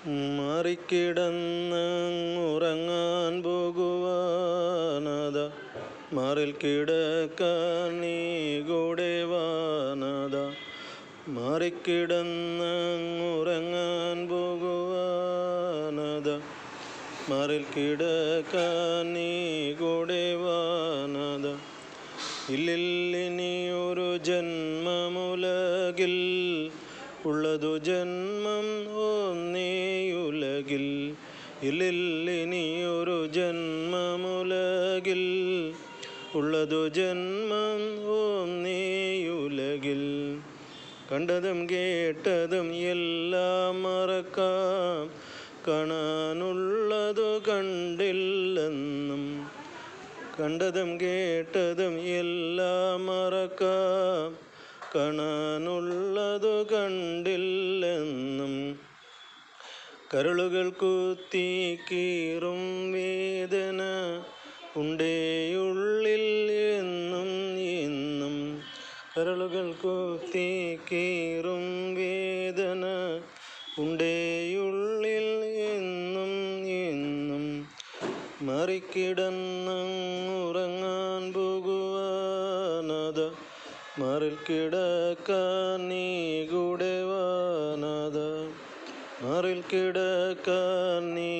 മാറിക്കിടന്നുറങ്ങാൻ പോകുവാനത, മാറിൽ കിടക്കാൻ നീ കൂടെ വാനത. മാറിക്കിടന്നുറങ്ങാൻ പോകുവാനത, മാറിൽ കിടക്കാൻ നീ കൂടെ വാനത. ഇല്ലില്ലിനിയൊരു ജന്മമുലകിൽ, ഉള്ളതു ജന്മം ഒന്നേയുലകിൽ. ഇല്ലില്ലിനിയൊരു ജന്മമുലകിൽ, ഉള്ളതു ജന്മം ഒന്നേയുലകിൽ. കണ്ടതും കേട്ടതും എല്ലാം മറക്കാം, കാണാനുള്ളതു കണ്ടില്ലെന്നും. കണ്ടതും കേട്ടതും എല്ലാം മറക്കാം, കാണാനുള്ളതു കണ്ടില്ലെന്നും. കരളുകൾ കുത്തി കീറും വേദന ഉണ്ടേയുള്ളിൽ എന്നും എന്നും. കരളുകൾ കുത്തി കീറും വേദന ഉണ്ടേയുള്ളിൽ എന്നും എന്നും. മാറിക്കിടന്നുറങ്ങാൻ പോകുവാനത, മാറിൽ കിടക്കാൻ നീ കൂടെ വാനത. മാറിൽ കിടക്കാൻ നീ